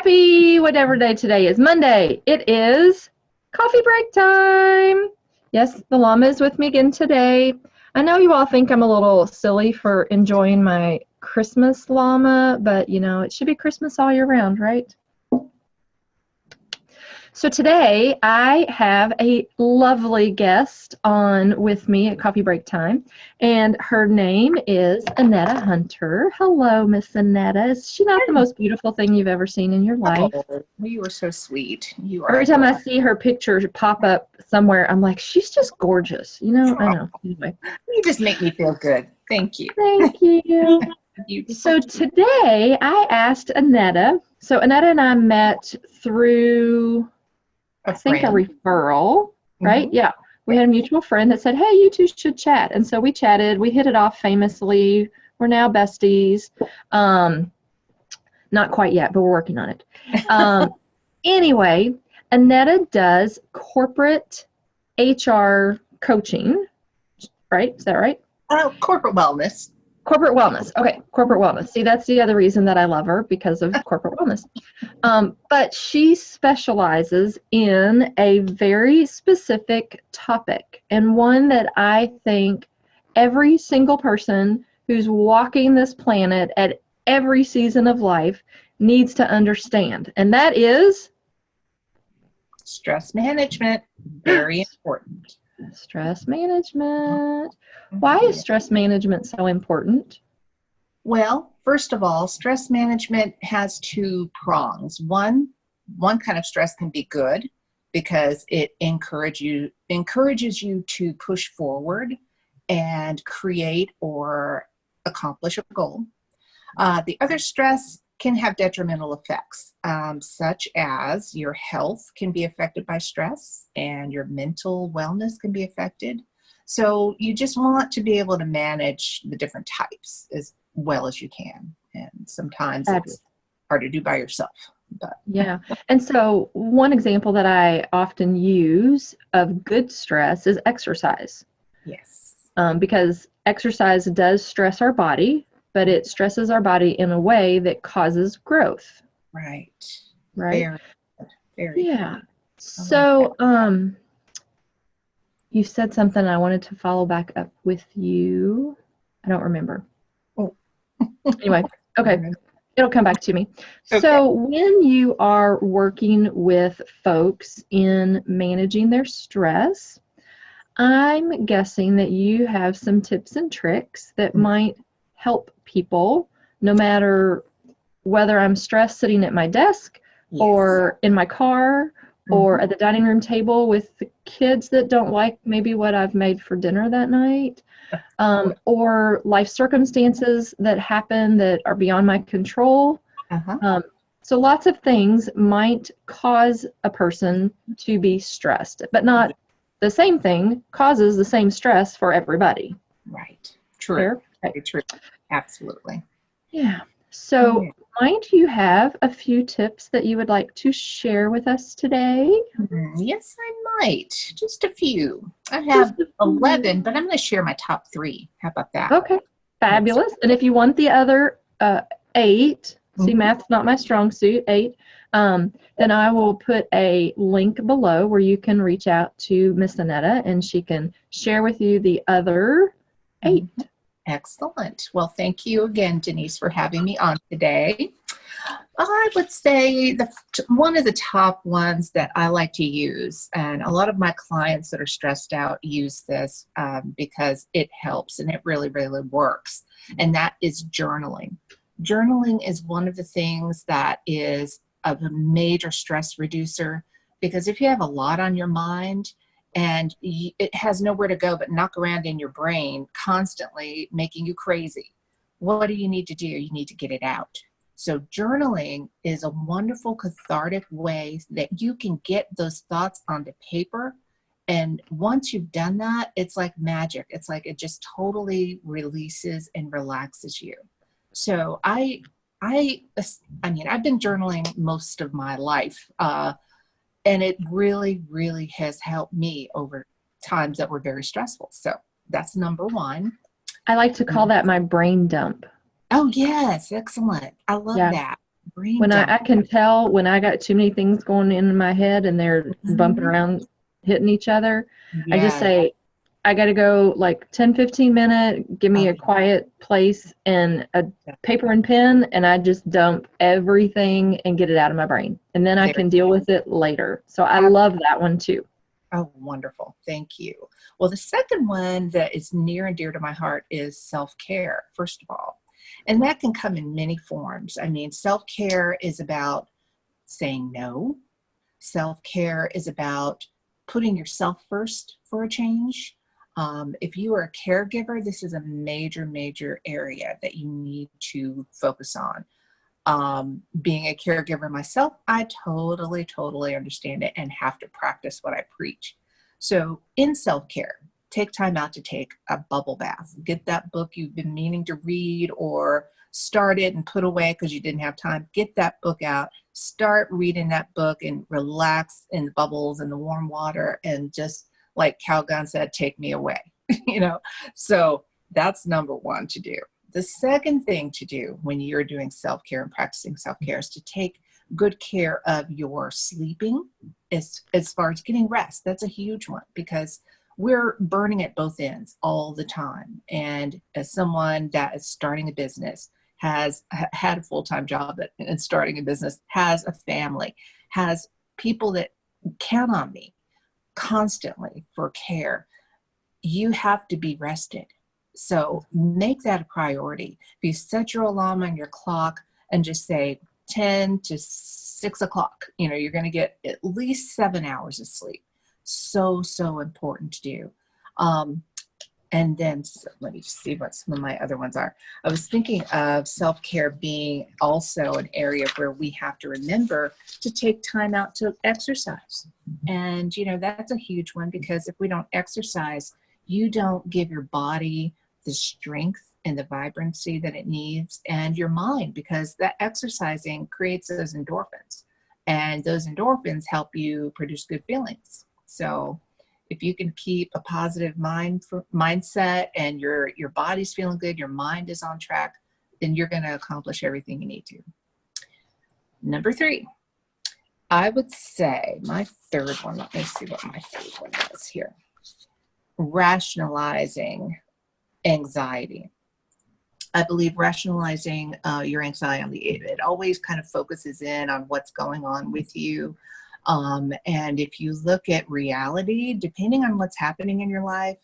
Happy whatever day today is. Monday. It is coffee break time. Yes, the llama is with me again today. I know you all think I'm a little silly for enjoying my Christmas llama, but you know, it should be Christmas all year round, right? So today I have a lovely guest on with me at coffee break time, and her name is Annetta Hunter. Hello, Miss Annetta. Is she not the most beautiful thing you've ever seen in your life? Oh, you are so sweet. You are. Every time I see her picture pop up somewhere, I'm like, she's just gorgeous. You know, I know. Anyway. You just make me feel good. Thank you. Thank you. So today I asked Annetta. So Annetta and I met through I think a referral, right? Mm-hmm. Yeah. We had a mutual friend that said, hey, you two should chat. And so we chatted. We hit it off famously. We're now besties. Not quite yet, but we're working on it. Anyway, Annetta does corporate HR coaching, right? Is that right? Corporate wellness. Corporate wellness. Okay, corporate wellness. See, that's the other reason that I love her, because of corporate wellness. But she specializes in a very specific topic, and one that I think every single person who's walking this planet at every season of life needs to understand, and that is stress management. Very important. Stress management. Why is stress management so important? Well, first of all, stress management has two prongs. One kind of stress can be good because it encourages you to push forward and create or accomplish a goal. The other stress can have detrimental effects, such as your health can be affected by stress and your mental wellness can be affected. So you just want to be able to manage the different types as well as you can. And sometimes it's hard to do by yourself. But. Yeah. And so one example that I often use of good stress is exercise. Yes. Because exercise does stress our body, but it stresses our body in a way that causes growth. Right. Right. Very. Yeah. So, you said something I wanted to follow back up with you. I don't remember. Oh. Anyway, okay. It'll come back to me. Okay. So when you are working with folks in managing their stress, I'm guessing that you have some tips and tricks that might help people, no matter whether I'm stressed sitting at my desk or in my car or at the dining room table with the kids that don't like maybe what I've made for dinner that night, or life circumstances that happen that are beyond my control. So lots of things might cause a person to be stressed, but not the same thing causes the same stress for everybody. Right. True. Very true. Absolutely. Yeah. So might you have a few tips that you would like to share with us today? Yes, I might. Just a few. I have 11, but I'm going to share my top 3. How about that? Okay. Fabulous. And if you want the other 8, see, math's not my strong suit, 8, then I will put a link below where you can reach out to Miss Annetta and she can share with you the other 8. Excellent. Well, thank you again, Denise, for having me on today. I would say one of the top ones that I like to use, and a lot of my clients that are stressed out use this because it helps and it really, really works, and that is journaling. Journaling is one of the things that is a major stress reducer, because if you have a lot on your mind, and it has nowhere to go but knock around in your brain, constantly making you crazy, what do you need to do? You need to get it out. So journaling is a wonderful cathartic way that you can get those thoughts onto paper. And once you've done that, it's like magic. It's like it just totally releases and relaxes you. So I mean, I've been journaling most of my life. And it really, really has helped me over times that were very stressful. So that's number 1. I like to call that my brain dump. Oh, yes. Excellent. I love that. brain When I dump. can tell when I got too many things going in my head and they're bumping around, hitting each other, I just Yes. say, I got to go like 10, 15 minute, give me Oh, a quiet place and a paper and pen, and I just dump everything and get it out of my brain. And then I there. can deal with it later. So I love that one too. Oh, wonderful. Thank you. Well, the second one that is near and dear to my heart is self-care, first of all. And that can come in many forms. I mean, self-care is about saying no. Self-care is about putting yourself first for a change. If you are a caregiver, this is a major, major area that you need to focus on. Being a caregiver myself, I totally, totally understand it and have to practice what I preach. So in self-care, take time out to take a bubble bath. Get that book you've been meaning to read or start it and put away because you didn't have time. Get that book out, start reading that book and relax in the bubbles and the warm water and just like Calgon said, take me away, you know? So that's number one to do. The second thing to do when you're doing self-care and practicing self-care is to take good care of your sleeping as far as getting rest. That's a huge one because we're burning at both ends all the time. And as someone that is starting a business, has had a full-time job and starting a business, has a family, has people that count on me constantly for care, you have to be rested. So make that a priority. If you set your alarm on your clock and just say 10 to 6 o'clock, you know, you're going to get at least 7 hours of sleep. So, so important to do. And then let me just see what some of my other ones are. I was thinking of self-care being also an area where we have to remember to take time out to exercise. And, you know, that's a huge one because if we don't exercise, you don't give your body the strength and the vibrancy that it needs, and your mind, because that exercising creates those endorphins, and those endorphins help you produce good feelings. So if you can keep a positive mindset and your body's feeling good, your mind is on track, then you're going to accomplish everything you need to. Number 3, I would say my third one, let me see what my third one is here. Rationalizing anxiety. I believe rationalizing your anxiety, it always kind of focuses in on what's going on with you. And if you look at reality, depending on what's happening in your life,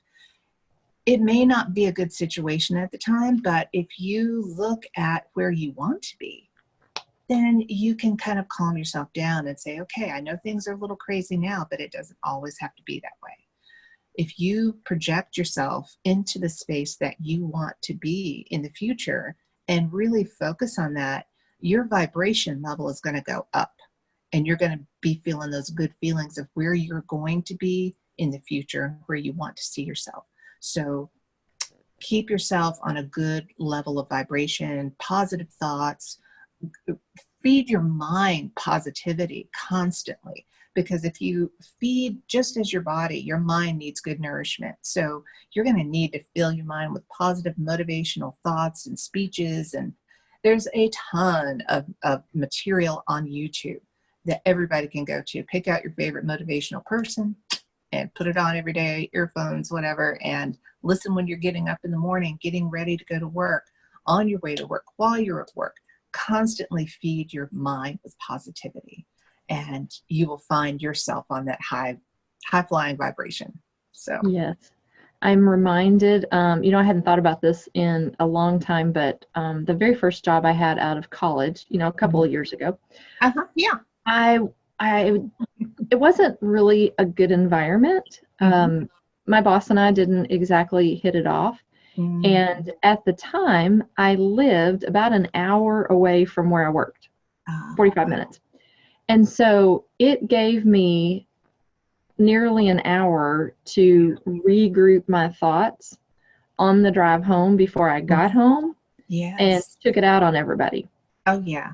it may not be a good situation at the time, but if you look at where you want to be, then you can kind of calm yourself down and say, okay, I know things are a little crazy now, but it doesn't always have to be that way. If you project yourself into the space that you want to be in the future and really focus on that, your vibration level is going to go up and you're going to be feeling those good feelings of where you're going to be in the future, where you want to see yourself. So keep yourself on a good level of vibration, positive thoughts, feed your mind positivity constantly. Because if you feed just as your body, your mind needs good nourishment. So you're going to need to fill your mind with positive motivational thoughts and speeches. And there's a ton of material on YouTube that everybody can go to. Pick out your favorite motivational person and put it on every day, earphones, whatever, and listen when you're getting up in the morning, getting ready to go to work, on your way to work, while you're at work. Constantly feed your mind with positivity, and you will find yourself on that high flying vibration. So Yes. I'm reminded, I hadn't thought about this in a long time, but the very first job I had out of college, a couple of years ago, yeah, it wasn't really a good environment. My boss and I didn't exactly hit it off. And at the time, I lived about an hour away from where I worked, 45 minutes. And so it gave me nearly an hour to regroup my thoughts on the drive home before I got home. Yes. And took it out on everybody. Oh, yeah.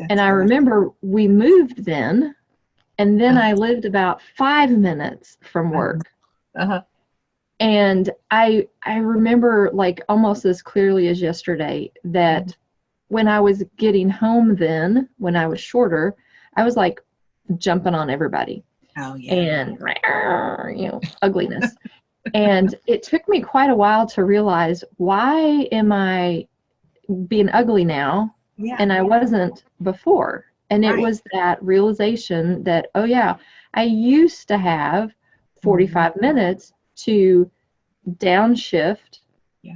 And I remember we moved then, and then I lived about 5 minutes from work. And I remember, like, almost as clearly as yesterday that when I was getting home then, when I was shorter, I was like jumping on everybody. Oh, yeah. And, ugliness. And it took me quite a while to realize, why am I being ugly now? Yeah. And I wasn't before. And it Right. was that realization that, oh yeah, I used to have 45 minutes to downshift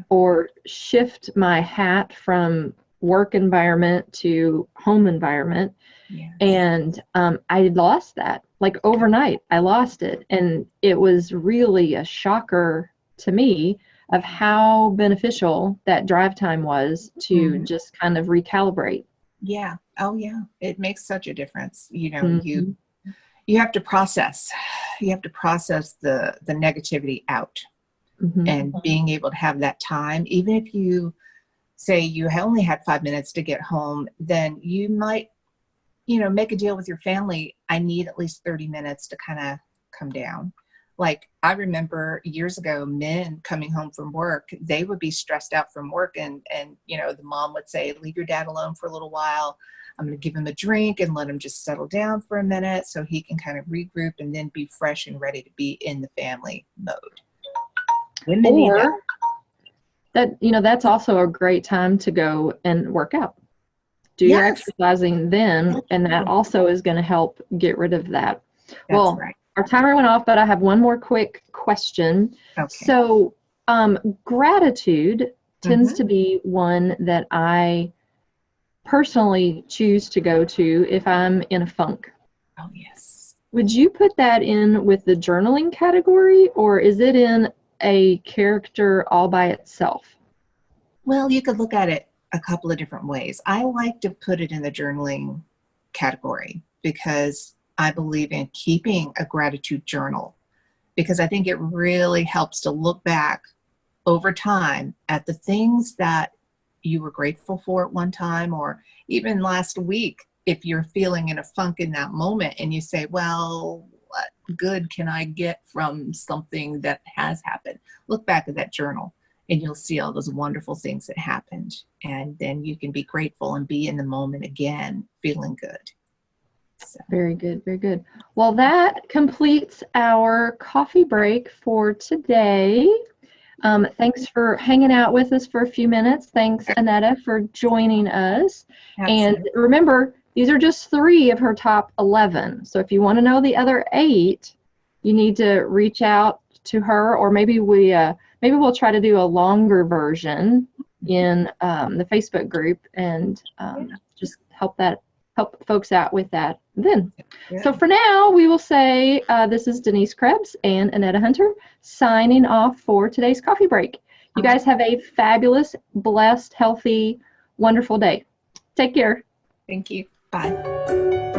or shift my hat from work environment to home environment. Yes. And I lost that. Like overnight, I lost it. And it was really a shocker to me of how beneficial that drive time was to just kind of recalibrate. Yeah. Oh, yeah. It makes such a difference. You know, you have to process. You have to process the negativity out. And being able to have that time, even if you say you only had 5 minutes to get home, then you might, make a deal with your family. I need at least 30 minutes to kind of come down. Like, I remember years ago, men coming home from work, they would be stressed out from work, and the mom would say, leave your dad alone for a little while. I'm going to give him a drink and let him just settle down for a minute so he can kind of regroup and then be fresh and ready to be in the family mode. Women need that. That's also a great time to go and work out. Do your exercising then, and that also is going to help get rid of that. That's right. Our timer went off, but I have one more quick question. Okay. So gratitude tends to be one that I personally choose to go to if I'm in a funk. Oh, yes. Would you put that in with the journaling category, or is it in a character all by itself? Well, you could look at it a couple of different ways. I like to put it in the journaling category because I believe in keeping a gratitude journal, because I think it really helps to look back over time at the things that you were grateful for at one time, or even last week, if you're feeling in a funk in that moment and you say, well, what good can I get from something that has happened? Look back at that journal and you'll see all those wonderful things that happened. And then you can be grateful and be in the moment again, feeling good. So. Very good, very good. Well, that completes our coffee break for today. Thanks for hanging out with us for a few minutes. Thanks, Annetta, for joining us. Absolutely. And remember, these are just 3 of her top 11. So if you want to know the other 8, you need to reach out to her, or maybe we'll try to do a longer version in the Facebook group and just help folks out with that then. So for now, we will say this is Denise Krebs and Annetta Hunter signing off for today's coffee break. You guys have a fabulous, blessed, healthy, wonderful day. Take care. Thank you. Bye.